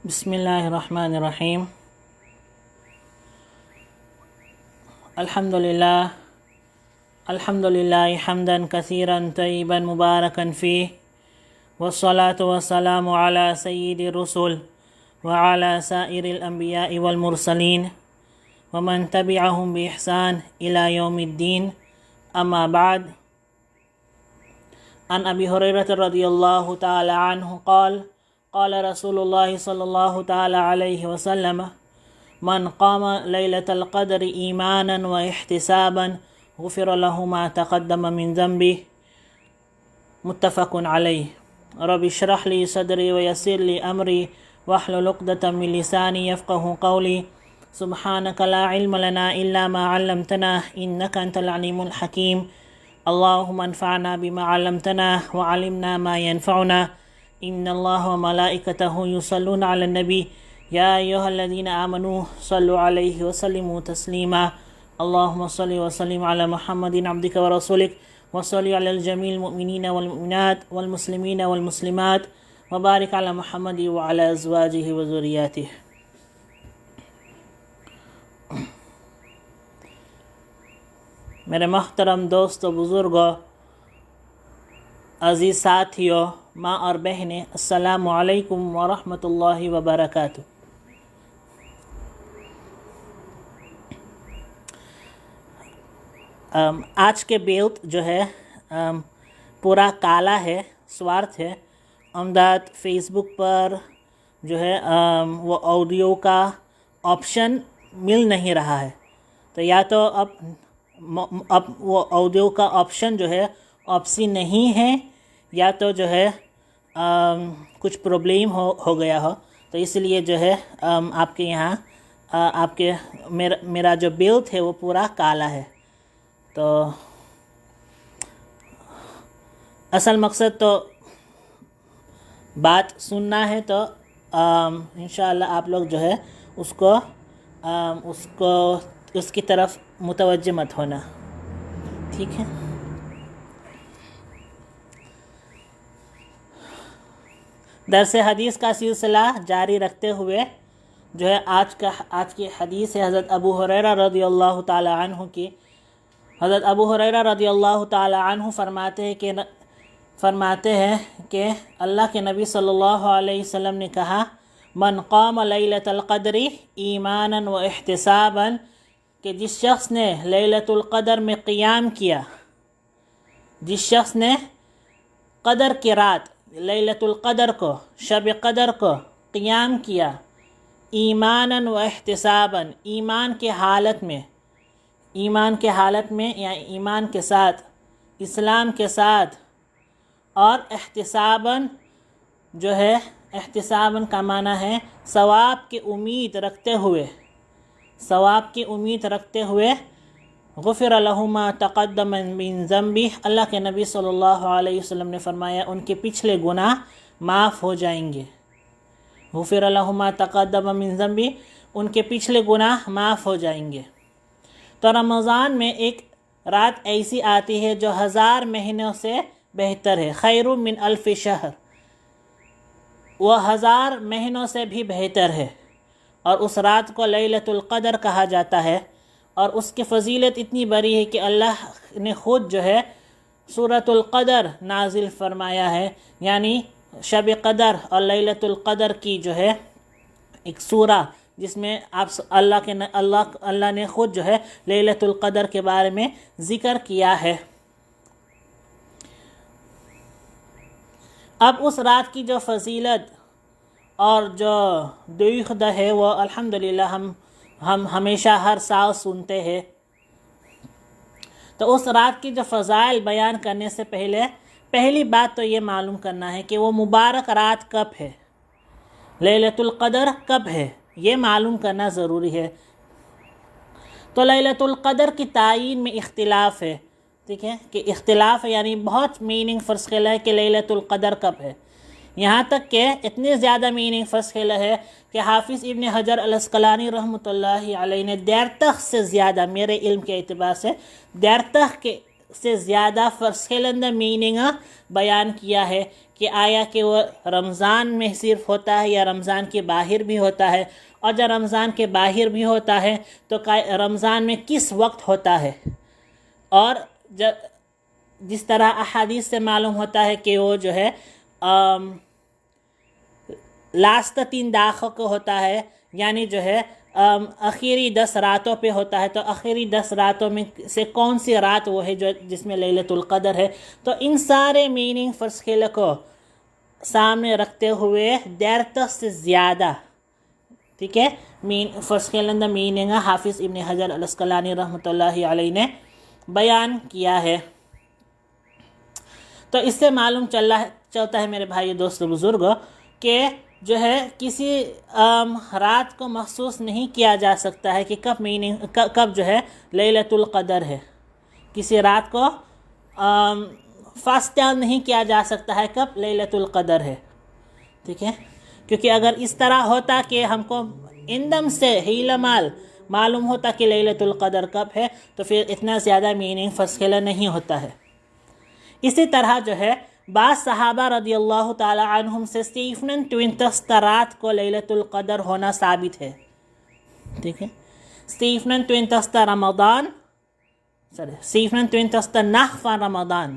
بسم الله الرحمن الرحيم. الحمد لله حمدا كثيرا طيبا مباركا فيه، والصلاة والسلام على سيد الرسل وعلى سائر الأنبياء والمرسلين ومن تبعهم بإحسان إلى يوم الدين. أما بعد، عن أبي هريرة رضي الله تعالى عنه قال قال رسول الله صلى الله تعالى عليه وسلم: من قام ليلة القدر إيمانا واحتسابا غفر له ما تقدم من ذنبه. متفق عليه. رب اشرح لي صدري ويسر لي أمري واحلل عقدة من لساني يفقه قولي. سبحانك لا علم لنا إلا ما علمتنا إنك أنت العليم الحكيم. اللهم انفعنا بما علمتنا وعلمنا ما ينفعنا. إن الله وملائكته يصلون على النبي يا أيها الذين آمنوا صلوا عليه وسلموا تسليما. اللهم صل وسلم على محمد عبدك ورسولك، وصل على الجميع المؤمنين والمؤمنات والمسلمين والمسلمات، وبارك على محمد وعلى أزواجه وذرياته. میرے محترم دوستو، بزرگوں، عزیز ساتھیوں، ماں اور بہنیں، السلام علیکم ورحمۃ اللہ وبرکاتہ۔ آج کے بیلٹ جو ہے پورا کالا ہے، سوارتھ ہے۔ امداد فیس بک پر جو ہے وہ آڈیو کا آپشن مل نہیں رہا ہے، تو یا تو اب وہ آڈیو کا آپشن جو ہے آپسی نہیں ہے، یا تو جو ہے کچھ پرابلم ہو گیا ہو، تو اس لیے جو ہے آپ کے یہاں میرا جو بیلٹ ہے وہ پورا کالا ہے۔ تو اصل مقصد تو بات سننا ہے، تو انشاءاللہ آپ لوگ جو ہے اس کی طرف متوجہ مت ہونا، ٹھیک ہے؟ درس حدیث کا سلسلہ جاری رکھتے ہوئے جو ہے آج کی حدیث ہے حضرت ابو ہریرہ رضی اللہ تعالی عنہ کی۔ حضرت ابو ہریرہ رضی اللہ تعالی عنہ فرماتے ہیں کہ اللہ کے نبی صلی اللہ علیہ وسلم نے کہا: من قام لیلۃ القدر ایمانا و احتسابا، کہ جس شخص نے لیلۃ القدر میں قیام کیا، جس شخص نے قدر کی رات، لیلۃ القدر کو، شب قدر کو قیام کیا، ایمانا و احتسابا، ایمان کے حالت میں یا ایمان کے ساتھ، اسلام کے ساتھ، اور احتساباً جو ہے، احتساباً کا معنی ہے ثواب کی امید رکھتے ہوئے، غفر لہ ما تقدم من ذنبہ، اللہ کے نبی صلی اللہ علیہ وسلم نے فرمایا ان کے پچھلے گناہ معاف ہو جائیں گے۔ غفر لہ ما تقدم من ذنبہ، ان کے پچھلے گناہ معاف ہو جائیں گے۔ تو رمضان میں ایک رات ایسی آتی ہے جو 1000 مہینوں سے بہتر ہے، خیر من الف شہر، وہ 1000 مہینوں سے بھی بہتر ہے، اور اس رات کو لیلۃ القدر کہا جاتا ہے۔ اور اس کی فضیلت اتنی بڑی ہے کہ اللہ نے خود جو ہے سورۃ القدر نازل فرمایا ہے، یعنی شب قدر اور لیلۃ القدر کی جو ہے ایک سورہ، جس میں اللہ نے خود جو ہے لیلۃ القدر کے بارے میں ذکر کیا ہے۔ اب اس رات کی جو فضیلت اور جو دیوخدہ ہے وہ الحمدللہ ہم ہمیشہ ہر سال سنتے ہیں۔ تو اس رات کی جو فضائل بیان کرنے سے پہلی بات تو یہ معلوم کرنا ہے کہ وہ مبارک رات کب ہے، لیلۃ القدر کب ہے، یہ معلوم کرنا ضروری ہے۔ تو لیلۃ القدر کی تعین میں اختلاف ہے، ٹھیک ہے، کہ اختلاف ہے، یعنی بہت میننگ فرض کیا ہے کہ لیلۃ القدر کب ہے، یہاں تک کہ اتنی زیادہ میننگ فرض کیا ہے کہ حافظ ابن حجر العسقلانی رحمۃ اللہ علیہ نے 1.5 تخت سے زیادہ، میرے علم کے اعتبار سے 1.5 تخت کے سے زیادہ فرسخیلندہ میننگ بیان کیا ہے کہ آیا کہ وہ رمضان میں صرف ہوتا ہے یا رمضان کے باہر بھی ہوتا ہے، اور جب رمضان کے باہر بھی ہوتا ہے تو رمضان میں کس وقت ہوتا ہے، اور جس طرح احادیث سے معلوم ہوتا ہے کہ وہ جو ہے لاسٹ 3 داخل کو ہوتا ہے، یعنی جو ہے آخری 10 راتوں پہ ہوتا ہے، تو آخری 10 راتوں میں سے کون سی رات وہ ہے جس میں لیلۃ القدر ہے۔ تو ان سارے میننگ فرسخیلہ کو سامنے رکھتے ہوئے دیر تک سے زیادہ، ٹھیک ہے، فرسخیلندہ میننگ حافظ ابن حجر العسقلانی رحمۃ اللہ علیہ نے بیان کیا ہے۔ تو اس سے معلوم چلتا ہے میرے بھائی دوست بزرگوں کہ جو ہے کسی رات کو محسوس نہیں کیا جا سکتا ہے کہ کب جو ہے لیلۃ القدر ہے، کسی رات کو فاسٹ نہیں کیا جا سکتا ہے کب لیلۃ القدر ہے، ٹھیک ہے، کیونکہ اگر اس طرح ہوتا کہ ہم کو اندم سے ہیلا مال معلوم ہوتا کہ لیلۃ القدر کب ہے تو پھر اتنا زیادہ میننگ فرسخیلہ نہیں ہوتا ہے۔ اسی طرح جو ہے بعض صحابہ رضی اللہ تعالی عنہم سے سیفنن 20 رات کو لیلۃ القدر ہونا ثابت ہے، ٹھیک ہے، سیفنن 20 رمضان سیفنن 20 نحف رمضان،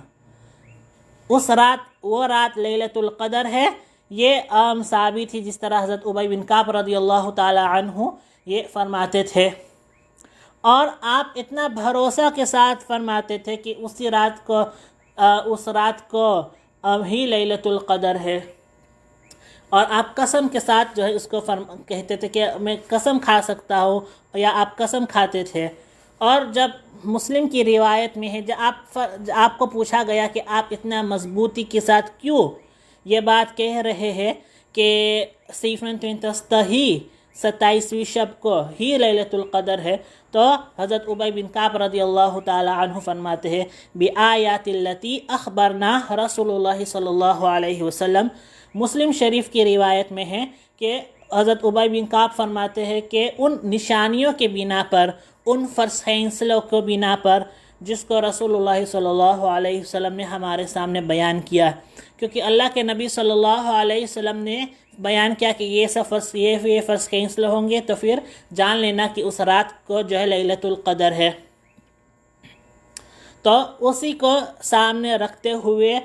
وہ رات لیلۃ القدر ہے، یہ ثابت ہی، جس طرح حضرت ابی بن کعب رضی اللہ تعالی عنہ یہ فرماتے تھے، اور آپ اتنا بھروسہ کے ساتھ فرماتے تھے کہ اس رات کو ہی لیلۃ القدر ہے، اور آپ قسم کے ساتھ جو ہے اس کو کہتے تھے کہ میں قسم کھا سکتا ہوں، یا آپ قسم کھاتے تھے۔ اور جب مسلم کی روایت میں ہے، جب آپ کو پوچھا گیا کہ آپ اتنا مضبوطی کے ساتھ کیوں یہ بات کہہ رہے ہیں کہ سیفنن 20 ہی 27ویں شب کو ہی لیلۃ القدر ہے، تو حضرت ابی بن کعب رضی اللہ تعالی عنہ فرماتے ہیں بِآیات التی اخبرنا رسول اللہ صلی اللہ علیہ وسلم۔ مسلم شریف کی روایت میں ہے کہ حضرت ابی بن کعب فرماتے ہیں کہ ان نشانیوں کے بنا پر، ان فیصلوں کو بنا پر جس کو رسول اللہ صلی اللہ علیہ وسلم نے ہمارے سامنے بیان کیا، کیونکہ اللہ کے نبی صلی اللہ علیہ وسلم نے بیان کیا کہ یہ فرض کینسل ہوں گے، تو پھر جان لینا کہ اس رات کو جو ہے لیلۃ القدر ہے۔ تو اسی کو سامنے رکھتے ہوئے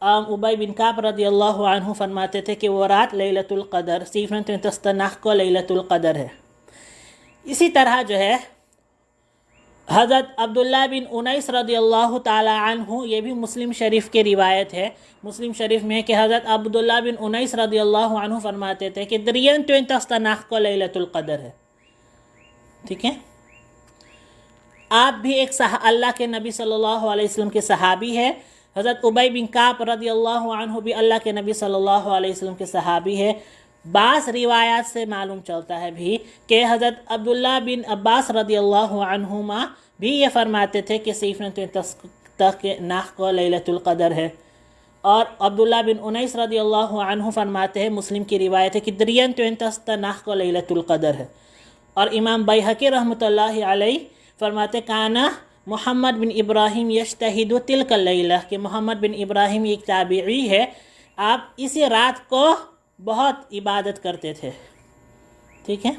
ابی بن کعب رضی اللہ عنہ فرماتے تھے کہ وہ رات لیلۃ القدر سیفنن 20 کو لیلۃ القدر ہے۔ اسی طرح جو ہے حضرت عبداللہ بن انیس رضی اللہ تعالی عنہ، یہ بھی مسلم شریف کی روایت ہے، مسلم شریف میں ہے کہ حضرت عبداللہ بن انیس رضی اللہ عنہ فرماتے تھے کہ 23 کو لیلۃ القدر ہے، ٹھیک ہے۔ آپ بھی ایک اللہ کے نبی صلی اللہ علیہ وسلم کے صحابی ہے، حضرت ابی بن کعب رضی اللہ عنہ بھی اللہ کے نبی صلی اللہ علیہ وسلم کے صحابی ہے۔ بعض روایات سے معلوم چلتا ہے بھی کہ حضرت عبداللہ بن عباس رضی اللہ عنہما بھی یہ فرماتے تھے کہ سیفنن 20 کو لیلۃ القدر ہے، اور عبداللہ بن انیس رضی اللہ عنہ فرماتے ہیں، مسلم کی روایت ہے کہ 23 کو لیلۃ القدر ہے، اور امام بیہقی رحمۃ اللہ علیہ فرماتے کانا محمد بن ابراہیم یجتہد تلک اللیلہ، کہ محمد بن ابراہیم ایک تابعی ہے، آپ اسی رات کو بہت عبادت کرتے تھے، ٹھیک ہے۔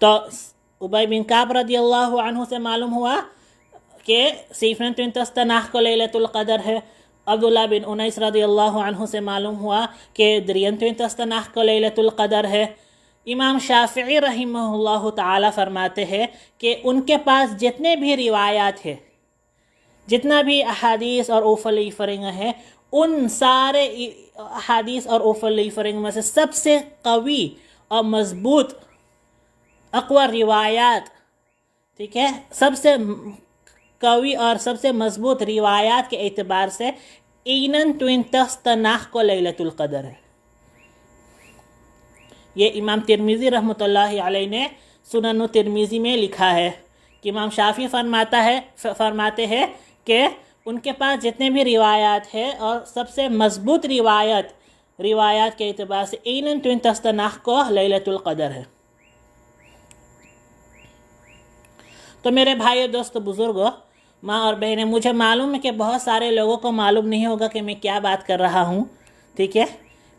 تو ابی بن کعب رضی اللہ عنہ سے معلوم ہوا کہ سیفنن 20 کو لیلۃ القدر ہے، عبداللہ بن انیس رضی اللہ عنہ سے معلوم ہوا کہ 23 کو لیلۃ القدر ہے۔ امام شافعی رحمہ اللہ تعالی فرماتے ہیں کہ ان کے پاس جتنے بھی روایات ہیں، جتنا بھی احادیث اور اوفلی فرنگ ہے، ان سارے احادیث اور اوفلی فرنگ میں سے سب سے قوی اور مضبوط اقوی روایات، ٹھیک ہے، سب سے قوی اور سب سے مضبوط روایات کے اعتبار سے اینن 23 کو لیلۃ القدر ہے۔ یہ امام ترمذی رحمۃ اللہ علیہ نے سنن ترمذی میں لکھا ہے کہ امام شافعی فرماتے ہیں کہ ان کے پاس جتنے بھی روایات ہیں اور سب سے مضبوط روایات کے اعتبار سے اینن 23 کو لیلۃ القدر ہے۔ تو میرے بھائیو دوست بزرگوں، ماں اور بہنیں، مجھے معلوم ہے کہ بہت سارے لوگوں کو معلوم نہیں ہوگا کہ میں کیا بات کر رہا ہوں، ٹھیک ہے،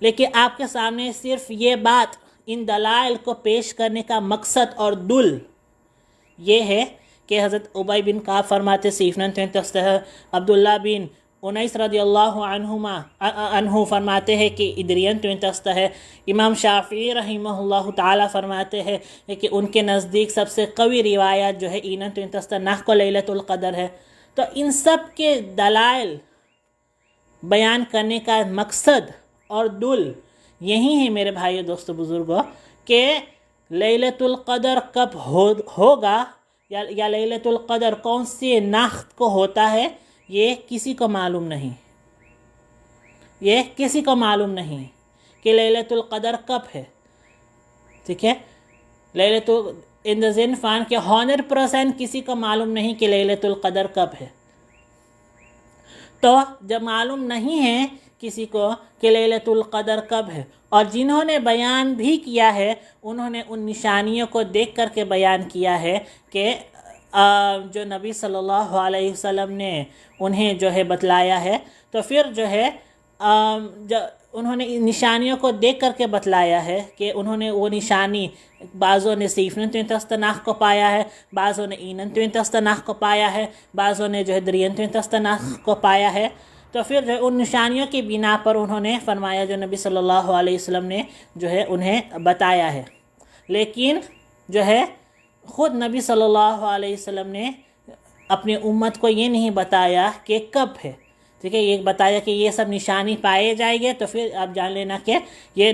لیکن آپ کے سامنے صرف یہ بات، ان دلائل کو پیش کرنے کا مقصد اور دل یہ ہے کہ حضرت ابی بن کعب فرماتے سیفنن تنتستہ، عبداللہ بن انیس رضی اللہ عنہ فرماتے ہیں کہ ادرین تنتستہ ہے، امام شافعی رحمہ اللہ تعالی فرماتے ہیں کہ ان کے نزدیک سب سے قوی روایت جو ہے اینن تنتستہ نخ کو لیلۃ القدر ہے۔ تو ان سب کے دلائل بیان کرنے کا مقصد اور دل یہی ہے میرے بھائیو دوستو بزرگوں، کہ لیلۃ القدر کب ہوگا یا لیلۃ القدر کون سی نخت کو ہوتا ہے، یہ کسی کو معلوم نہیں، یہ کسی کو معلوم نہیں کہ لیلۃ القدر کب ہے، ٹھیک ہے، ان دا زن فان کہ 100% کسی کو معلوم نہیں کہ لیلۃ القدر کب ہے۔ تو جب معلوم نہیں ہے کسی کو کہ لیلۃ القدر کب ہے، اور جنہوں نے بیان بھی کیا ہے انہوں نے ان نشانیوں کو دیکھ کر کے بیان کیا ہے کہ جو نبی صلی اللہ علیہ وسلم نے انہیں جو ہے بتلایا ہے، تو پھر جو ہے انہوں نے نشانیوں کو دیکھ کر کے بتلایا ہے کہ انہوں نے وہ نشانی، بعضوں نے سیفنن تنتستہ نخ کو پایا ہے، بعضوں نے اینن تنتستہ نخ کو پایا ہے، بعضوں نے جو ہے درین تنتستہ نخ کو پایا ہے، تو پھر جو ان نشانیوں کی بنا پر انہوں نے فرمایا جو نبی صلی اللہ علیہ وسلم نے جو ہے انہیں بتایا ہے۔ لیکن جو ہے خود نبی صلی اللہ علیہ وسلم نے اپنی امت کو یہ نہیں بتایا کہ کب ہے، ٹھیک ہے، یہ بتایا کہ یہ سب نشانی پائے جائیں گے تو پھر آپ جان لینا کہ یہ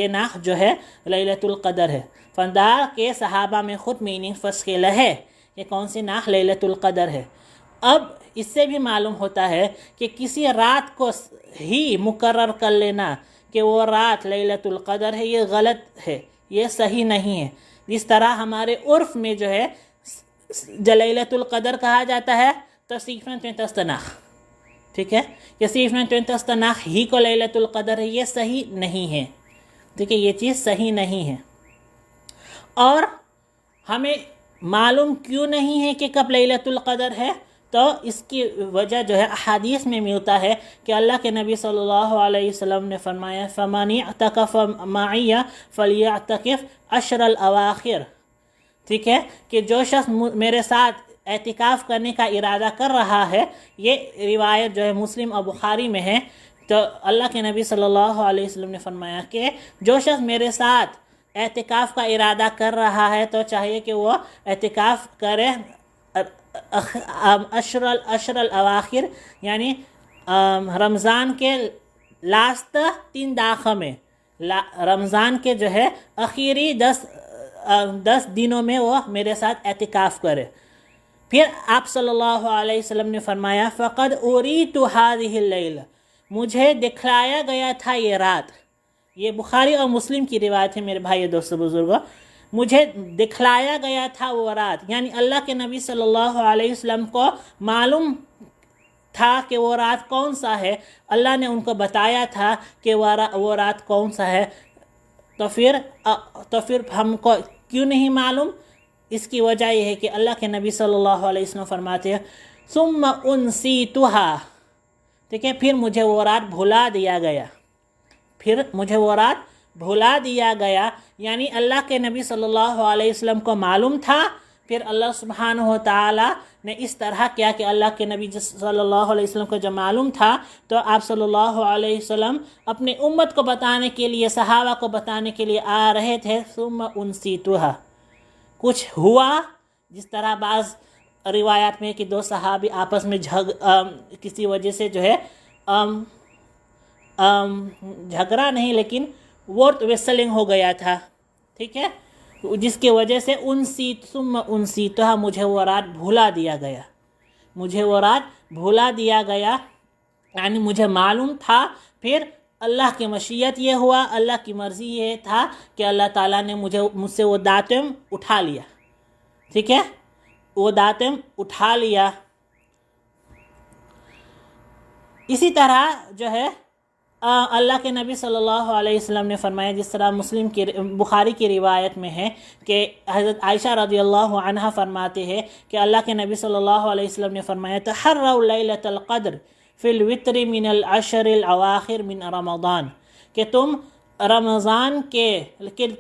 نخ جو ہے لیلۃ القدر ہے۔ فندار کے صحابہ میں خود میننگ فسکیلہ ہے کہ کون سی نخ لیلۃ القدر ہے۔ اب اس سے بھی معلوم ہوتا ہے کہ کسی رات کو ہی مقرر کر لینا کہ وہ رات لیلۃ القدر ہے، یہ غلط ہے، یہ صحیح نہیں ہے۔ جس طرح ہمارے عرف میں جو ہے لیلۃ القدر کہا جاتا ہے تو سیفنن تنتستہ نخ، ٹھیک ہے، کہ سیفنن تنتستہ نخ ہی کو لیلۃ القدر ہے، یہ صحیح نہیں ہے، ٹھیک ہے، یہ چیز صحیح نہیں ہے۔ اور ہمیں معلوم کیوں نہیں ہے کہ کب لیلۃ القدر ہے؟ تو اس کی وجہ جو ہے احادیث میں ملتا ہے کہ اللہ کے نبی صلی اللہ علیہ وسلم نے فرمایا فَمَنِ اعْتَكَفَ مَعِيَ فَلْيَعْتَكِفْ عَشْرَ الْأَوَاخِرِ، ٹھیک ہے، کہ جو شخص میرے ساتھ اعتکاف کرنے کا ارادہ کر رہا ہے، یہ روایت جو ہے مسلم اور بخاری میں ہے، تو اللہ کے نبی صلی اللہ علیہ وسلم نے فرمایا کہ جو شخص میرے ساتھ اعتکاف کا ارادہ کر رہا ہے تو چاہیے کہ وہ اعتکاف کرے عشر الاواخر، یعنی رمضان کے لاسٹ 3 داخل میں، رمضان کے جو ہے اخیری 10 دنوں میں وہ میرے ساتھ اعتکاف کرے۔ پھر آپ صلی اللہ علیہ وسلم نے فرمایا فَقَدْ أُرِيتُ هَذِهِ اللَّيْلَ، مجھے دکھلایا گیا تھا یہ رات، یہ بخاری اور مسلم کی روایت ہے میرے بھائی دوستو بزرگوں، مجھے دکھلایا گیا تھا وہ رات، یعنی اللہ کے نبی صلی اللہ علیہ وسلم کو معلوم تھا کہ وہ رات کون سا ہے، اللہ نے ان کو بتایا تھا کہ وہ رات کون سا ہے، تو پھر ہم کو کیوں نہیں معلوم؟ اس کی وجہ یہ ہے کہ اللہ کے نبی صلی اللہ علیہ وسلم فرماتے ہیں ثُمَّ أُنْسِيتُهَا، ٹھیک ہے، پھر مجھے وہ رات بھلا دیا گیا، پھر مجھے وہ رات بھلا دیا گیا، یعنی اللہ کے نبی صلی اللہ علیہ وسلم کو معلوم تھا، پھر اللہ سبحانہ و تعالی نے اس طرح کیا کہ اللہ کے نبی صلی اللہ علیہ وسلم کو جب معلوم تھا تو آپ صلی اللہ علیہ وسلم اپنے امت کو بتانے کے لیے، صحابہ کو بتانے کے لیے آ رہے تھے، ثم انسیتوہا، کچھ ہوا، جس طرح بعض روایات میں کہ 2 صحابی آپس میں کسی وجہ سے جو ہے جھگڑا نہیں لیکن ورڈ ویسلنگ ہو گیا تھا، ٹھیک ہے، جس کی وجہ سے ثم انسیتوہا، مجھے وہ رات بھلا دیا گیا، مجھے وہ رات بھلا دیا گیا، یعنی مجھے معلوم تھا، پھر اللہ کی مشیت یہ ہوا، اللہ کی مرضی یہ تھا کہ اللہ تعالیٰ نے مجھ سے وہ داتم اٹھا لیا، ٹھیک ہے، وہ داتم اٹھا لیا۔ اسی طرح جو ہے اللہ کے نبی صلی اللہ علیہ وسلم نے فرمایا، جس طرح مسلم کی بخاری کی روایت میں ہے کہ حضرت عائشہ رضی اللہ عنہا فرماتے ہیں کہ اللہ کے نبی صلی اللہ علیہ وسلم نے فرمایا تحروا لیلۃ القدر فی الوتر من العشر الاواخر من رمضان، کہ تم رمضان کے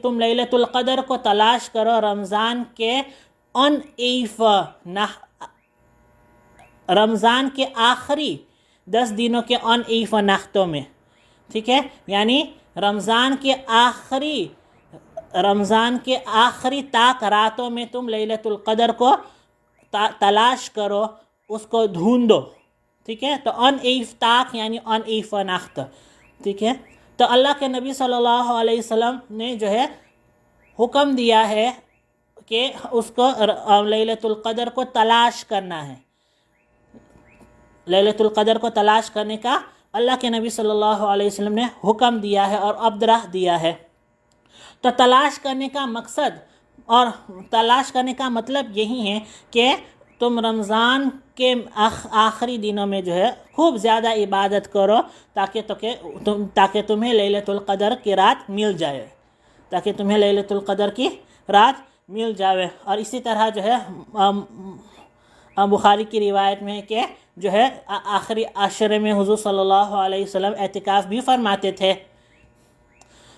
تم لیلۃ القدر کو تلاش کرو رمضان کے رمضان کے آخری 10 دنوں کے نختوں میں، ٹھیک ہے، یعنی رمضان کے آخری تاک راتوں میں تم لیلۃ القدر کو تلاش کرو، اس کو ڈھونڈو، ٹھیک ہے۔ تو تاک یعنی نخت، ٹھیک ہے۔ تو اللہ کے نبی صلی اللہ علیہ وسلم نے جو ہے حکم دیا ہے کہ اس کو لیلۃ القدر کو تلاش کرنا ہے، لیلۃ القدر کو تلاش کرنے کا اللہ کے نبی صلی اللہ علیہ وسلم نے حکم دیا ہے اور ابدرہ دیا ہے۔ تو تلاش کرنے کا مقصد اور تلاش کرنے کا مطلب یہی ہے کہ تم رمضان کے آخری دنوں میں جو ہے خوب زیادہ عبادت کرو تاکہ تمہیں لیلۃ القدر کی رات مل جائے، اور اسی طرح جو ہے بخاری کی روایت میں کہ جو ہے آخری عشرے میں حضور صلی اللہ علیہ وسلم اعتکاف بھی فرماتے تھے۔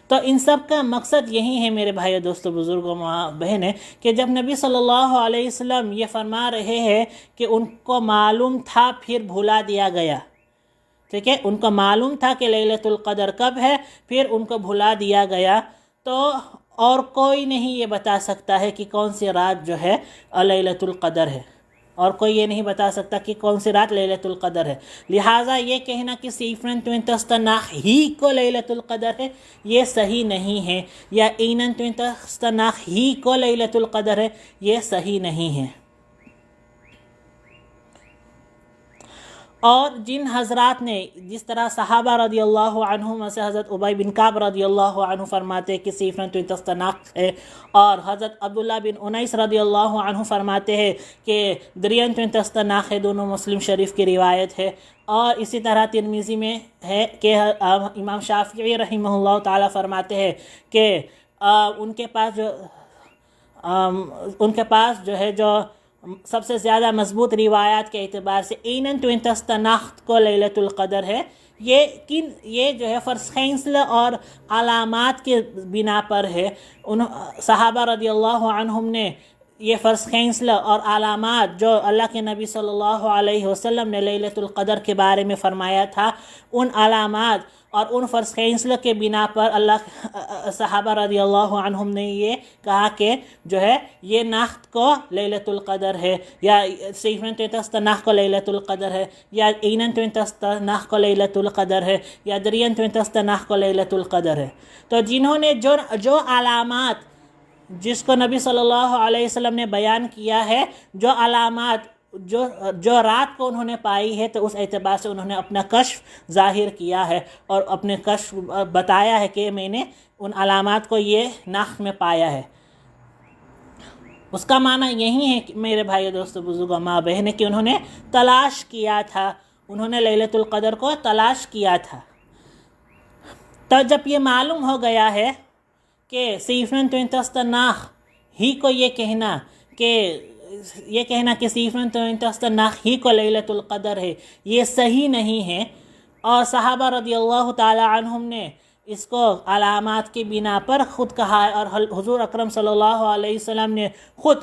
تو ان سب کا مقصد یہی ہے میرے بھائی دوستو بزرگوں ماں بہنیں، کہ جب نبی صلی اللہ علیہ وسلم یہ فرما رہے ہیں کہ ان کو معلوم تھا پھر بھلا دیا گیا، ٹھیک ہے، ان کو معلوم تھا کہ لیلۃ القدر کب ہے پھر ان کو بھلا دیا گیا، تو اور کوئی نہیں یہ بتا سکتا ہے کہ کون سی رات جو ہے لیلۃ القدر ہے، اور کوئی یہ نہیں بتا سکتا کہ کون سی رات لیلۃ القدر ہے۔ لہٰذا یہ کہنا کہ سیفرن توینتستناخ ہی کو لیلۃ القدر ہے یہ صحیح نہیں ہے، یا اینن توینتستناخ ہی کو لیلۃ القدر ہے یہ صحیح نہیں ہے۔ اور جن حضرات نے، جس طرح صحابہ رضی اللہ عنہم سے حضرت ابی بن کعب رضی اللہ عنہ فرماتے ہیں کہ سیفرن توینتستناخ ہے، اور حضرت عبداللہ بن انیس رضی اللہ عنہ فرماتے ہیں کہ درین توینتستناخ ہے، دونوں مسلم شریف کی روایت ہے۔ اور اسی طرح ترمذی میں ہے کہ امام شافعی رحمہ اللہ تعالیٰ فرماتے ہیں کہ ان کے پاس جو ہے جو سب سے زیادہ مضبوط روایات کے اعتبار سے اینن توینتستناخ کو لیلۃ القدر ہے، یہ جو ہے فرسخینسل اور علامات کے بنا پر ہے۔ صحابہ رضی اللہ عنہم نے یہ فرسخینسل اور علامات جو اللہ کے نبی صلی اللہ علیہ وسلم نے لیلۃ القدر کے بارے میں فرمایا تھا، ان علامات اور ان فرسخینسل کے بنا پر صحابہ رضی اللہ عنہم نے یہ کہا کہ جو ہے یہ نخت کو لیلۃ القدر ہے، یا سیفرن توینتستناخ کو لیلۃ القدر ہے، یا اینن توینتستناخ کو لیلۃ القدر ہے، یا درین توینتستناخ کو لیلۃ القدر ہے۔ تو جنہوں نے جو علامات جس کو نبی صلی اللہ علیہ وسلم نے بیان کیا ہے، جو علامات جو رات کو انہوں نے پائی ہے، تو اس اعتبار سے انہوں نے اپنا کشف ظاہر کیا ہے اور اپنے کشف بتایا ہے کہ میں نے ان علامات کو یہ نخت میں پایا ہے۔ اس کا معنی یہی ہے کہ میرے بھائی دوستو بزرگوں ماں بہنیں کہ انہوں نے تلاش کیا تھا، انہوں نے لیلۃ القدر کو تلاش کیا تھا۔ تو جب یہ معلوم ہو گیا ہے کہ سیفرن توینتستناخ ہی کو یہ کہنا کہ سیفرن توینتستناخ ہی کو لیلۃ القدر ہے یہ صحیح نہیں ہے، اور صحابہ رضی اللہ تعالی عنہم نے اس کو علامات کی بنا پر خود کہا ہے، اور حضور اکرم صلی اللہ علیہ وسلم نے خود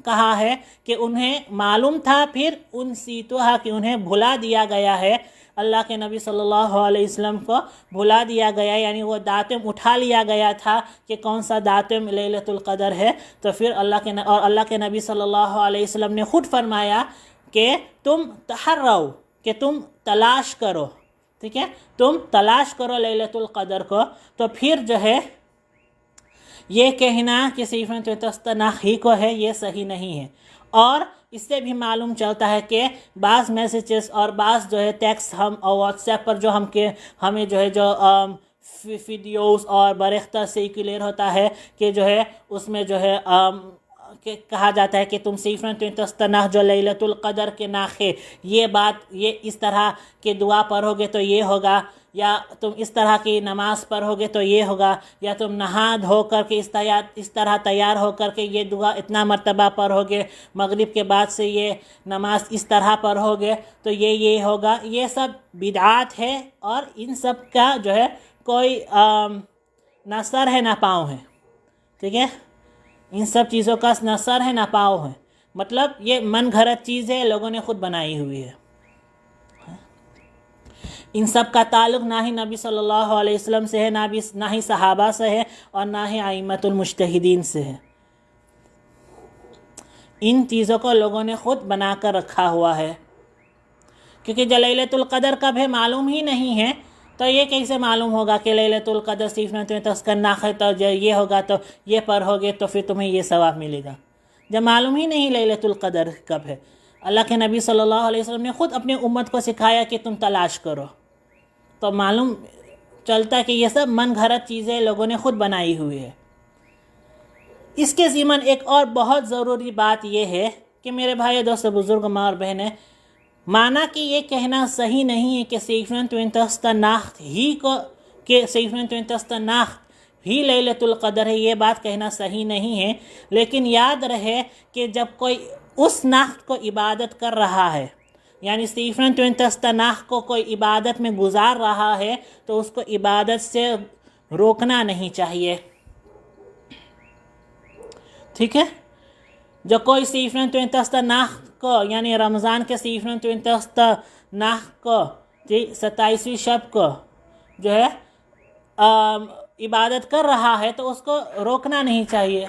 کہا ہے کہ انہیں معلوم تھا پھر ان سیتوہا کہ انہیں بھلا دیا گیا ہے، اللہ کے نبی صلی اللہ علیہ وسلم کو بھلا دیا گیا، یعنی وہ داتم اٹھا لیا گیا تھا کہ کون سا داتم لیلۃ القدر ہے۔ تو پھر اللہ کے نبی صلی اللہ علیہ وسلم نے خود فرمایا کہ تم تحروا، کہ تم تلاش کرو، ٹھیک ہے، تم تلاش کرو لیلۃ القدر کو۔ تو پھر جو ہے یہ کہنا کہ سیفرن توینتستناخ ہی کو ہے یہ صحیح نہیں ہے۔ اور اس سے بھی معلوم چلتا ہے کہ بعض میسیجز اور بعض جو ہے ٹیکسٹ ہم واٹس ایپ پر جو ہمیں جو ہے جو ویڈیوز اور برختہ سیکولر ہوتا ہے کہ جو ہے اس میں جو ہے کہ کہا جاتا ہے کہ تم سیفرن تستناہ جو لیلۃ القدر کے ناخ ہے، یہ بات یہ اس طرح کے دعا پڑھو گے تو یہ ہوگا، یا تم اس طرح کی نماز پڑھو گے تو یہ ہوگا، یا تم نہا دھو کر کے اس طرح تیار ہو کر کے یہ دعا اتنا مرتبہ پڑھو گے، مغرب کے بعد سے یہ نماز اس طرح پڑھو گے تو یہ ہوگا. یہ سب بدعات ہے، اور ان سب کا جو ہے کوئی نہ سر ہے نہ پاؤں ہے. ٹھیک ہے، ان سب چیزوں کا نہ سر ہے نہ پاؤں ہے، مطلب یہ من گھڑت چیز ہے، لوگوں نے خود بنائی ہوئی ہے. ان سب کا تعلق نہ ہی نبی صلی اللہ علیہ وسلم سے ہے، نہ ہی صحابہ سے ہے، اور نہ ہی ائمۃ المجتہدین سے ہے. ان چیزوں کو لوگوں نے خود بنا کر رکھا ہوا ہے. کیونکہ جو لیلۃ القدر کب ہے معلوم ہی نہیں ہے، تو یہ کیسے معلوم ہوگا کہ لیلۃ القدر سیفرن تستناہ ہے تو جو یہ ہوگا تو یہ پڑھو گے تو پھر تمہیں یہ ثواب ملے گا، جب معلوم ہی نہیں لیلۃ القدر کب ہے. اللہ کے نبی صلی اللہ علیہ وسلم نے خود اپنی امت کو سکھایا کہ تم تلاش کرو، تو معلوم چلتا ہے کہ یہ سب من گھڑت چیزیں لوگوں نے خود بنائی ہوئی ہے. اس کے ضمن ایک اور بہت ضروری بات یہ ہے کہ میرے بھائی دوست بزرگ ماں اور بہنیں، مانا کہ یہ کہنا صحیح نہیں ہے کہ سیفرن تستناہ ہی لیلۃ القدر ہے، یہ بات کہنا صحیح نہیں ہے. لیکن یاد رہے کہ جب کوئی اس ناخت کو عبادت کر رہا ہے، یعنی سیفرن تستناہ کو کوئی عبادت میں گزار رہا ہے، تو اس کو عبادت سے روکنا نہیں چاہیے. ٹھیک ہے، جو کوئی سیفرن تستناہ کو، یعنی رمضان کے سیفرن تستناہ کو 27ویں شب کو جو ہے عبادت کر رہا ہے تو اس کو روکنا نہیں چاہیے.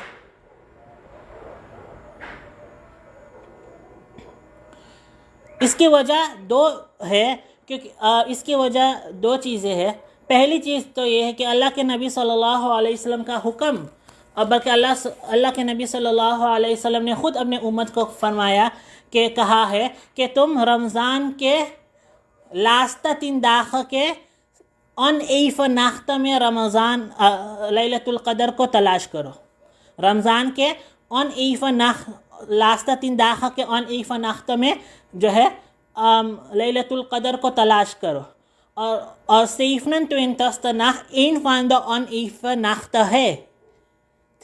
اس کی وجہ دو ہے، کیونکہ اس کی وجہ دو چیزیں ہیں. پہلی چیز تو یہ ہے کہ اللہ کے نبی صلی اللہ علیہ وسلم کا حکم، اور بلکہ اللہ کے نبی صلی اللہ علیہ وسلم نے خود اپنے امت کو فرمایا کہ کہا ہے کہ تم رمضان کے لاستہ 3 داخ کے ان ایف ناخت میں رمضان لیلۃ القدر کو تلاش کرو. رمضان کے ان ایف لاستہ 3 داخ کے ان ایف ناخت میں جو ہے لیلۃ القدر کو تلاش کرو. اور سیفرن تستناہ این فان دا ان ایف ناخت ہے.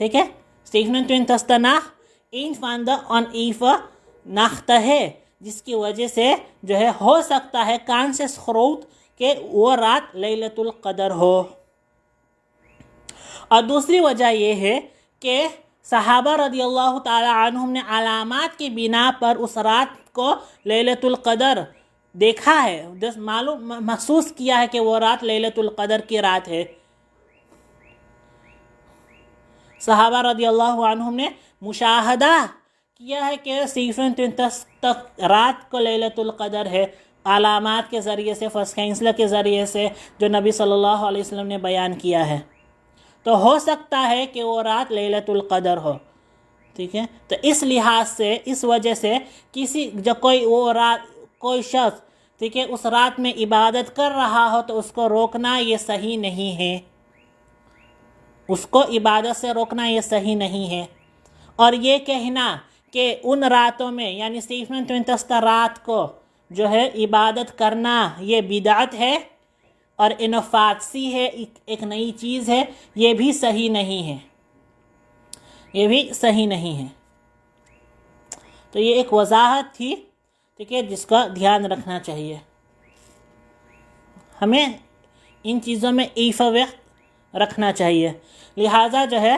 ٹھیک ہے، سیفرن تستناہ این فان دا ان ایف ناخت ہے، جس کی وجہ سے جو ہے ہو سکتا ہے کان سے خروت کہ وہ رات لیلۃ القدر ہو. اور دوسری وجہ یہ ہے کہ صحابہ رضی اللہ تعالی عنہم نے علامات کی بنا پر اس رات کو لیلۃ القدر دیکھا ہے، محسوس کیا ہے کہ وہ رات لیلۃ القدر کی رات ہے. صحابہ رضی اللہ عنہم نے مشاہدہ کیا ہے کہ سیفرن رات کو لیلۃ القدر ہے، علامات کے ذریعے سے، فرسٹ کینسلر کے ذریعے سے جو نبی صلی اللہ علیہ وسلم نے بیان کیا ہے. تو ہو سکتا ہے کہ وہ رات لیلۃ القدر ہو. ٹھیک ہے، تو اس لحاظ سے، اس وجہ سے کوئی شخص ٹھیک ہے اس رات میں عبادت کر رہا ہو تو اس کو روکنا یہ صحیح نہیں ہے، اس کو عبادت سے روکنا یہ صحیح نہیں ہے. اور یہ کہنا کہ ان راتوں میں، یعنی سیفرن رات کو جو ہے عبادت کرنا یہ بدعت ہے اور انفاسی ہے، ایک نئی چیز ہے، یہ بھی صحیح نہیں ہے، یہ بھی صحیح نہیں ہے. تو یہ ایک وضاحت تھی، ٹھیک ہے، جس کا دھیان رکھنا چاہیے. ہمیں ان چیزوں میں وقت رکھنا چاہیے. لہٰذا جو ہے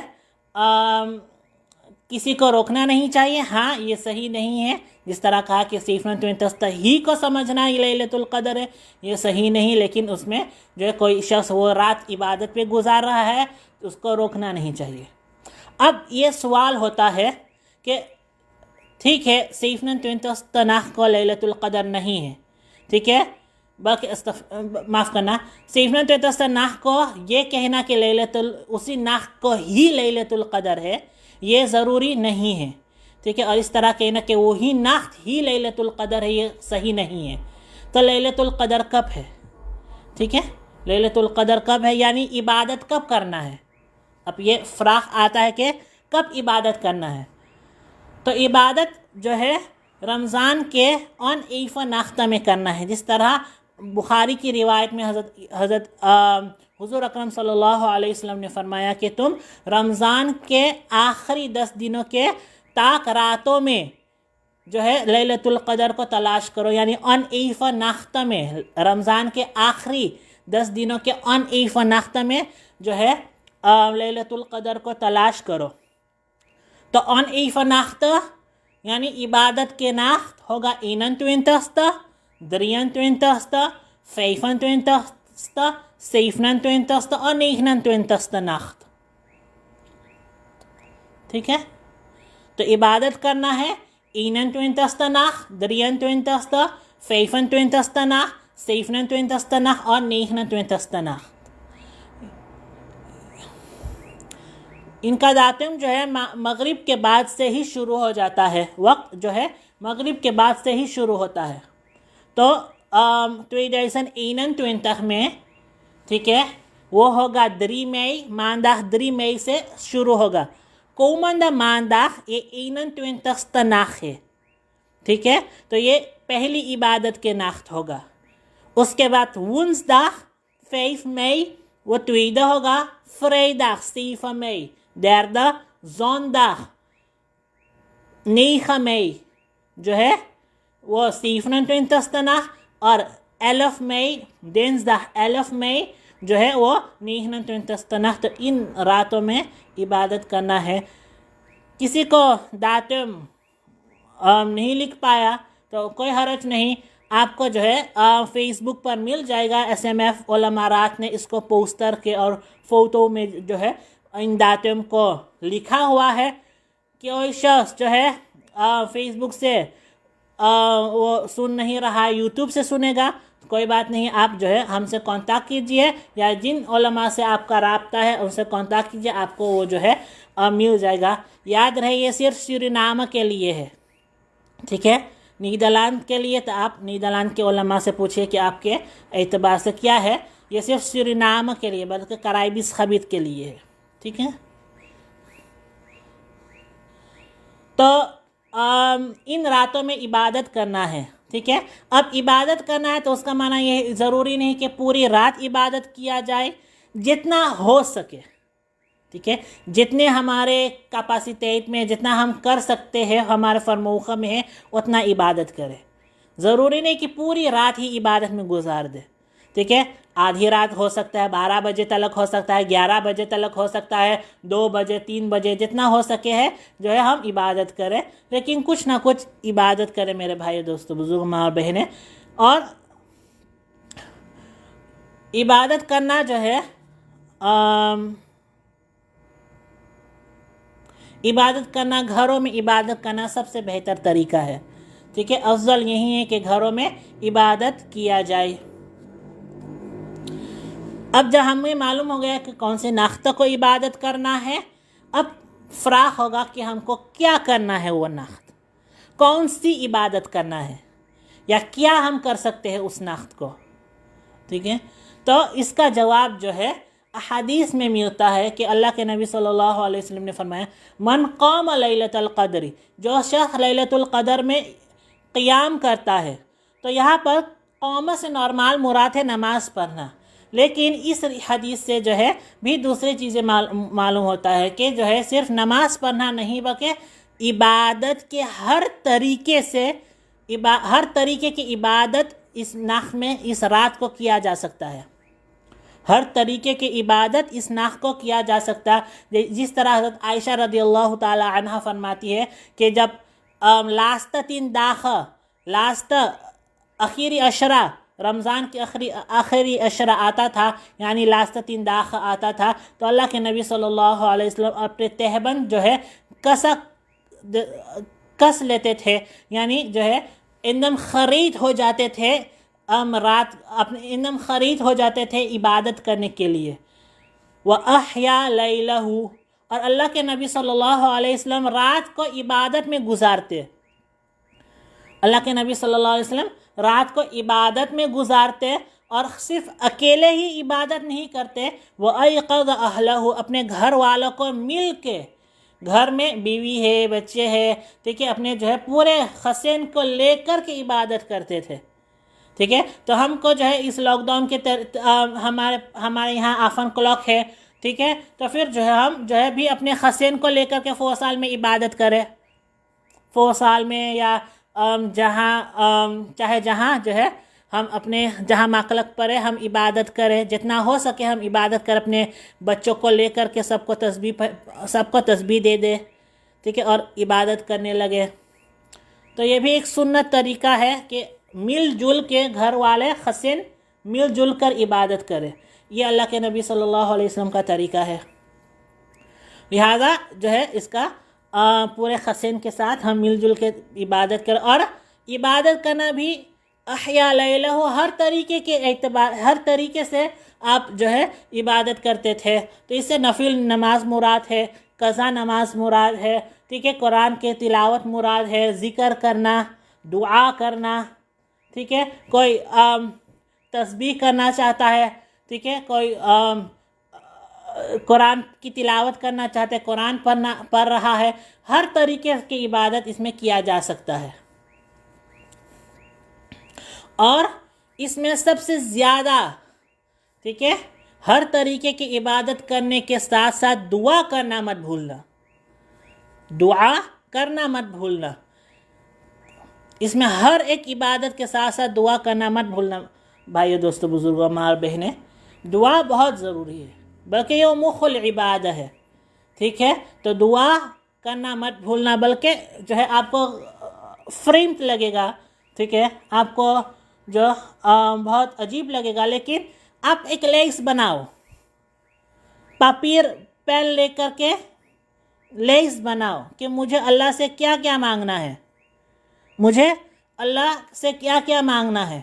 کسی کو روکنا نہیں چاہیے. ہاں یہ صحیح نہیں ہے، جس طرح کہا کہ سیفرن ہی کو سمجھنا یہ لیلۃ القدر ہے، یہ صحیح نہیں. لیکن اس میں جو ہے کوئی شخص وہ رات عبادت پہ گزار رہا ہے تو اس کو روکنا نہیں چاہیے. اب یہ سوال ہوتا ہے کہ ٹھیک ہے سیفرن کو لیلۃ القدر نہیں ہے، ٹھیک ہے، بلکہ معاف کرنا، سیفرن کو یہ کہنا کہ اسی ناخت کو ہی لیلۃ القدر ہے یہ ضروری نہیں ہے. ٹھیک ہے، اور اس طرح کہنا کہ وہی ناخت ہی لیلۃ القدر ہے یہ صحیح نہیں ہے. تو لیلۃ القدر کب ہے؟ ٹھیک ہے، لیلۃ القدر کب ہے، یعنی عبادت کب کرنا ہے. اب یہ فراق آتا ہے کہ کب عبادت کرنا ہے. تو عبادت جو ہے رمضان کے آن ایف ناختہ میں کرنا ہے، جس طرح بخاری کی روایت میں حضرت حضور اکرم صلی اللہ علیہ وسلم نے فرمایا کہ تم رمضان کے آخری 10 دنوں کے تاک راتوں میں جو ہے لیلۃ القدر کو تلاش کرو، یعنی ان ایف ناختہ میں رمضان کے آخری 10 دنوں کے ان ایف ناختہ میں جو ہے لیلۃ القدر کو تلاش کرو۔ تو ان ایف ناختہ یعنی عبادت کے ناخت ہوگا 21. درین 20. فیفن 20. سیفنن 20. اور نیگنن 20. ناخت، ٹھیک ہے؟ تو عبادت کرنا ہے 21. ناخت، درین 20. فیفن 20. ناخت، سیفنن 20. ناخت اور نیگنن 20. ناخت۔ ان کا داتم جو ہے مغرب کے بعد سے ہی شروع ہو جاتا ہے، وقت جو ہے مغرب کے بعد سے ہی شروع ہوتا ہے۔ تو 2021 میں، ٹھیک ہے، وہ ہوگا 3 مئی، مانداخ 3 مئی سے شروع ہوگا۔ کومندہ مانداخ یہ 21. ناخ ہے، ٹھیک ہے؟ تو یہ پہلی عبادت کے ناخت ہوگا۔ اس کے بعد ونزداخ 5 مئی وہ تویدہ ہوگا، فریداخ 7 مئی، دیردہ زونداخ 9 مئی جو ہے وہ 27. ناخ، اور 11 مئی دینزداخ 11 مئی جو ہے وہ 29. ناخ۔ تو ان راتوں میں عبادت کرنا ہے۔ کسی کو داتم نہیں لکھ پایا تو کوئی حرج نہیں، آپ کو جو ہے فیس بک پر مل جائے گا، SMF علماء رات نے اس کو پوسٹر کے اور فوٹو میں جو ہے ان داتم کو لکھا ہوا ہے کہ کوئی شخص جو ہے فیس بک سے وہ سن نہیں رہا، یوٹیوب سے سنے گا، کوئی بات نہیں، آپ جو ہے ہم سے کانٹیکٹ کیجئے، یا جن علماء سے آپ کا رابطہ ہے ان سے کانٹیکٹ کیجئے، آپ کو وہ جو ہے مل جائے گا۔ یاد رہے یہ صرف سورینام کے لیے ہے، ٹھیک ہے؟ نیدرلینڈ کے لیے تو آپ نیدرلینڈ کے علماء سے پوچھئے کہ آپ کے اعتبار سے کیا ہے، یہ صرف سورینام کے لیے بلکہ کرائبس خبیت کے لیے ہے، ٹھیک ہے؟ تو ان راتوں میں عبادت کرنا ہے، ٹھیک ہے؟ اب عبادت کرنا ہے تو اس کا معنی یہ ضروری نہیں کہ پوری رات عبادت کیا جائے، جتنا ہو سکے، ٹھیک ہے؟ جتنے ہمارے کیپیسٹیٹ میں جتنا ہم کر سکتے ہیں، ہمارے فرموخہ میں ہے، اتنا عبادت کرے۔ ضروری نہیں کہ پوری رات ہی عبادت میں گزار دے، ٹھیک ہے؟ آدھی رات ہو سکتا ہے، 12 بجے تلک ہو سکتا ہے، 11 بجے تلک ہو سکتا ہے، 2 بجے 3 بجے، جتنا ہو سکے ہے جو ہے ہم عبادت کریں، لیکن کچھ نہ کچھ عبادت کریں میرے بھائی دوستو، بزرگ ماں اور بہنیں۔ اور عبادت کرنا جو ہے عبادت کرنا، گھروں میں عبادت کرنا سب سے بہتر طریقہ ہے، ٹھیک ہے؟ افضل یہی ہے کہ گھروں میں عبادت کیا جائے۔ اب جب ہمیں معلوم ہو گیا کہ کون سے ناختہ کو عبادت کرنا ہے، اب فراخ ہوگا کہ ہم کو کیا کرنا ہے، وہ ناخت کون سی عبادت کرنا ہے، یا کیا ہم کر سکتے ہیں اس ناخت کو، ٹھیک ہے؟ تو اس کا جواب جو ہے احادیث میں ملتا ہے کہ اللہ کے نبی صلی اللہ علیہ وسلم نے فرمایا، من قام لیلۃ القدر، جو شخص لیلۃ القدر میں قیام کرتا ہے۔ تو یہاں پر قوم سے نارمال مراد ہے نماز پڑھنا، لیکن اس حدیث سے جو ہے بھی دوسری چیزیں معلوم ہوتا ہے کہ جو ہے صرف نماز پڑھنا نہیں بلکہ عبادت کے ہر طریقے سے، ہر طریقے کی عبادت اس ناخ میں اس رات کو کیا جا سکتا ہے، ہر طریقے کی عبادت اس ناخ کو کیا جا سکتا ہے۔ جس طرح حضرت عائشہ رضی اللہ تعالی عنہ فرماتی ہے کہ جب لاسٹ 3 داخ، لاسٹ اخیری عشرہ، رمضان کے آخری عشرہ آتا تھا، یعنی لاسٹ 3 داخ آتا تھا، تو اللہ کے نبی صلی اللہ علیہ وسلم اپنے تہبند جو ہے کس لیتے تھے، یعنی جو ہے ایندم خرید ہو جاتے تھے، رات اپنے ایندم خرید ہو جاتے تھے عبادت کرنے کے لیے۔ وَأَحْيَا لَيْلَهُ، اور اللہ کے نبی صلی اللہ علیہ وسلم رات کو عبادت میں گزارتے، اللہ کے نبی صلی اللہ علیہ وسلم رات کو عبادت میں گزارتے، اور صرف اکیلے ہی عبادت نہیں کرتے، وَأَيْقَظَ أَهْلَهُ، اپنے گھر والوں کو مل کے گھر میں بیوی ہے، بچے ہے، ٹھیک ہے، اپنے جو ہے پورے حسین کو لے کر کے عبادت کرتے تھے، ٹھیک ہے۔ تو ہم کو جو ہے اس لاک ڈاؤن کے ہمارے یہاں آفن کلاک ہے، ٹھیک ہے، تو پھر جو ہے ہم جو ہے بھی اپنے حسین کو لے کر کے 4 سال میں عبادت کریں، 4 سال میں، یا چاہے جہاں جو ہے ہم اپنے جہاں مقلق پڑے ہم عبادت کریں، جتنا ہو سکے ہم عبادت کریں، اپنے بچوں کو لے کر کے سب کو تسبیح دے دے، ٹھیک ہے، اور عبادت کرنے لگے۔ تو یہ بھی ایک سنت طریقہ ہے کہ مل جل کے گھر والے حسین مل جل کر عبادت کرے، یہ اللہ کے نبی صلی اللہ علیہ وسلم کا طریقہ ہے۔ لہذا جو ہے اس کا پورے حسین کے ساتھ ہم مل جل کے عبادت کریں، اور عبادت کرنا بھی احیا لیلہ، ہر طریقے سے آپ جو ہے عبادت کرتے تھے۔ تو اس سے نفل نماز مراد ہے، قضا نماز مراد ہے، ٹھیک ہے، قرآن کے تلاوت مراد ہے، ذکر کرنا، دعا کرنا، ٹھیک ہے، کوئی تسبیح کرنا چاہتا ہے، ٹھیک ہے، کوئی قرآن کی تلاوت کرنا چاہتے، قرآن پڑھ رہا ہے، ہر طریقے کی عبادت اس میں کیا جا سکتا ہے۔ اور اس میں سب سے زیادہ، ٹھیک ہے، ہر طریقے کی عبادت کرنے کے ساتھ ساتھ دعا کرنا مت بھولنا، دعا کرنا مت بھولنا، اس میں ہر ایک عبادت کے ساتھ ساتھ دعا کرنا مت بھولنا۔ بھائیو، دوستو، بزرگوں، ماں بہنیں، دعا بہت ضروری ہے، بلکہ یہ مخ العبادہ ہے، ٹھیک ہے۔ تو دعا کرنا مت بھولنا، بلکہ جو ہے آپ کو فرینٹ لگے گا، ٹھیک ہے، آپ کو جو بہت عجیب لگے گا، لیکن آپ ایک لیس بناؤ، پاپیر پین لے کر کے لیس بناؤ کہ مجھے اللہ سے کیا کیا مانگنا ہے، مجھے اللہ سے کیا کیا مانگنا ہے،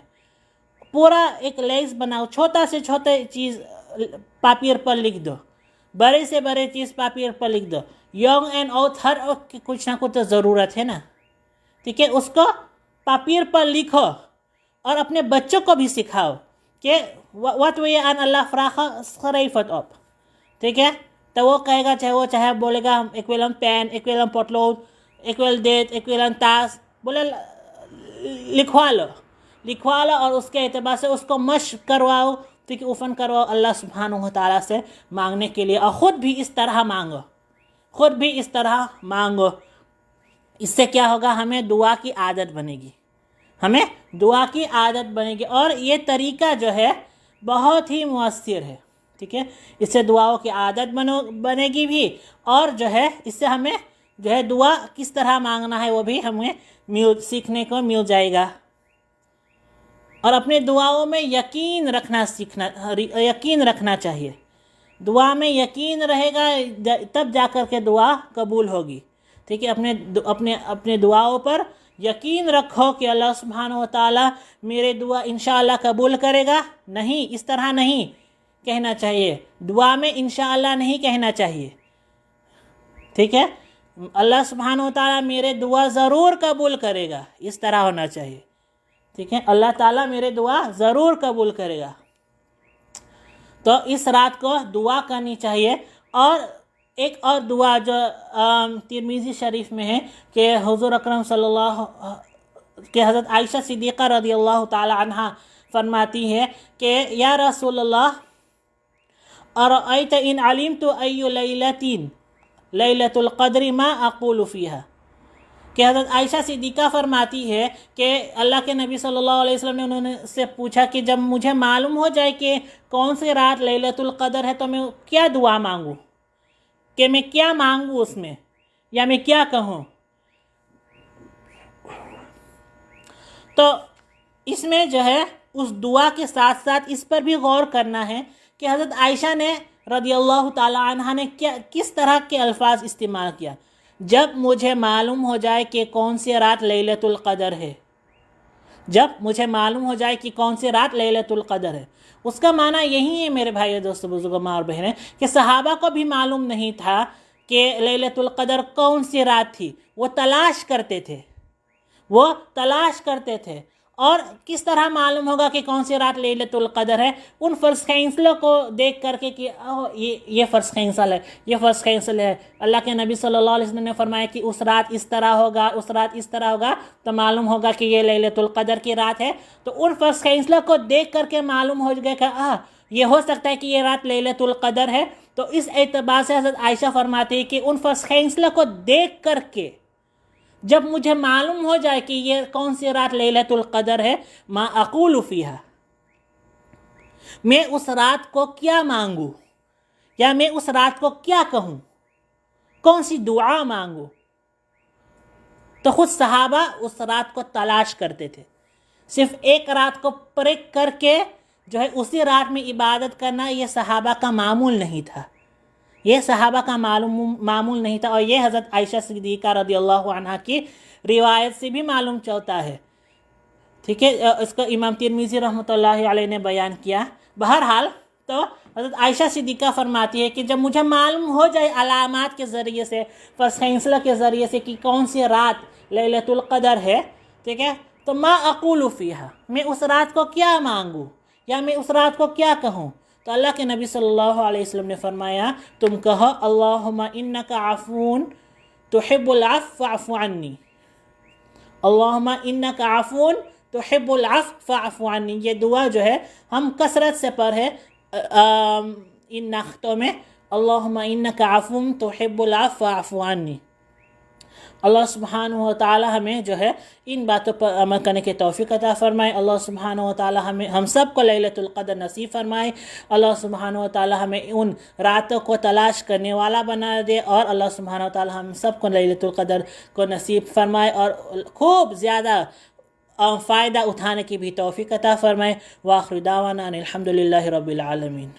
پورا ایک لیس بناؤ، چھوٹا سے چھوٹے چیز پاپیر پر لکھ دو، بڑے سے بڑے چیز پاپیر پر لکھ دو، یونگ اینڈ اوتھ، ہر وقت کی کچھ نہ کچھ ضرورت ہے نا، ٹھیک ہے، اس کو پاپیر پر لکھو، اور اپنے بچوں کو بھی سکھاؤ کہ وٹ وے ان اللہ فراخ خریفت اپ، ٹھیک ہے، تو وہ کہے گا، چاہے بولے گا ایکویلم پین، ایکویلم پوٹلو، ایکویل دیت، ایکویلم تاس، بولے لکھوا لو، اور اس کے اعتبار سے اس کو مشق کرواؤ، ٹھیک ہے، اوفن کرواؤ اللہ سبحانہ و تعالیٰ سے مانگنے کے لیے، اور خود بھی اس طرح مانگو، اس سے کیا ہوگا، ہمیں دعا کی عادت بنے گی، اور یہ طریقہ جو ہے بہت ہی مؤثر ہے، ٹھیک ہے، اس سے دعاؤں کی عادت بنے گی بھی، اور جو ہے اس سے ہمیں جو ہے دعا کس طرح مانگنا ہے وہ بھی ہمیں سیکھنے کو مل جائے گا۔ اور اپنے دعاؤں میں یقین رکھنا چاہیے، دعا میں یقین رہے گا تب جا کر کے دعا قبول ہوگی، ٹھیک ہے، اپنے دعاؤں پر یقین رکھو کہ اللہ سبحانہ و تعالیٰ میرے دعا انشاءاللہ قبول کرے گا، نہیں، اس طرح نہیں کہنا چاہیے، دعا میں انشاءاللہ نہیں کہنا چاہیے، ٹھیک ہے، اللہ سبحانہ و تعالیٰ میرے دعا ضرور قبول کرے گا، اس طرح ہونا چاہیے، ٹھیک ہے، اللہ تعالیٰ میرے دعا ضرور قبول کرے گا۔ تو اس رات کو دعا کرنی چاہیے۔ اور ایک اور دعا جو ترمذی شریف میں ہے کہ حضور اکرم صلی اللہ کہ حضرت عائشہ صدیقہ رضی اللہ تعالی عنہ فرماتی ہے کہ یا رسول اللہ ارأیت ان علمت ای لیلۃ القدر ما اقول فیہا، کہ حضرت عائشہ صدیقہ فرماتی ہے کہ اللہ کے نبی صلی اللہ علیہ وسلم نے انہوں نے سے پوچھا کہ جب مجھے معلوم ہو جائے کہ کون سی رات لیلۃ القدر ہے تو میں کیا دعا مانگوں، کہ میں کیا مانگوں اس میں، یا میں کیا کہوں۔ تو اس میں جو ہے اس دعا کے ساتھ ساتھ اس پر بھی غور کرنا ہے کہ حضرت عائشہ نے رضی اللہ تعالی عنہ نے کس طرح کے الفاظ استعمال کیا، جب مجھے معلوم ہو جائے کہ کون سی رات لیلۃ القدر ہے، جب مجھے معلوم ہو جائے کہ کون سی رات لیلۃ القدر ہے، اس کا معنی یہی ہے میرے بھائی دوستو، بزرگوں، ماں اور بہنیں، کہ صحابہ کو بھی معلوم نہیں تھا کہ لیلۃ القدر کون سی رات تھی، وہ تلاش کرتے تھے، اور کس طرح معلوم ہوگا کہ کون سی رات لیلۃ القدر ہے؟ ان فرض خینسلوں کو دیکھ کر کے کہ یہ فرض خینسل ہے، یہ فرض خینسل ہے. اللہ کے نبی صلی اللہ علیہ وسلم نے فرمایا کہ اس رات اس طرح ہوگا، اس رات اس طرح ہوگا، تو معلوم ہوگا کہ یہ لیلۃ القدر کی رات ہے. تو ان فرض خینسلوں کو دیکھ کر کے معلوم ہو گیا کہ یہ ہو سکتا ہے کہ یہ رات لیلۃ القدر ہے. تو اس اعتبار سے حضرت عائشہ فرماتی ہے کہ ان فرض خینسلوں کو دیکھ کر کے جب مجھے معلوم ہو جائے کہ یہ کون سی رات لیلۃ القدر ہے، ما اقول فیہا، میں اس رات کو کیا مانگوں یا میں اس رات کو کیا کہوں، کون سی دعا مانگوں. تو خود صحابہ اس رات کو تلاش کرتے تھے. صرف ایک رات کو پرکھ کر کے جو ہے اسی رات میں عبادت کرنا یہ صحابہ کا معمول نہیں تھا، یہ صحابہ کا معمول نہیں تھا. اور یہ حضرت عائشہ صدیقہ رضی اللہ عنہا کی روایت سے بھی معلوم چلتا ہے. ٹھیک ہے، اس کو امام ترمذی رحمۃ اللہ علیہ نے بیان کیا. بہرحال تو حضرت عائشہ صدیقہ فرماتی ہے کہ جب مجھے معلوم ہو جائے علامات کے ذریعے سے، فرض خینسلہ کے ذریعے سے کہ کون سی رات لیلۃ القدر ہے، ٹھیک ہے، تو ما اقول فیہا، میں اس رات کو کیا مانگوں یا میں اس رات کو کیا کہوں. تو اللہ کے نبی صلی اللہ علیہ وسلم نے فرمایا تم کہو اللہم انک عفون تحب العفو فاعف عنی، اللہم انک عفون تحب العفو فاعف عنی. یہ دعا جو ہے ہم کثرت سے پڑھیں ان نختوں میں، اللہم انک عفون تحب العفو فاعف عنی. اللہ سبحانہ و تعالی ہمیں جو ہے ان باتوں پر عمل کرنے کی توفیق عطا فرمائے. اللہ سبحانہ و تعالی ہم سب کو لیلۃ القدر نصیب فرمائے. اللہ سبحانہ و تعالی ہمیں ان راتوں کو تلاش کرنے والا بنا دے، اور اللہ سبحانہ و تعالی ہم سب کو لیلۃ القدر کو نصیب فرمائے اور خوب زیادہ فائدہ اٹھانے کی بھی توفیق عطا فرمائے. وآخر دعوانا ان الحمد للہ رب العالمین.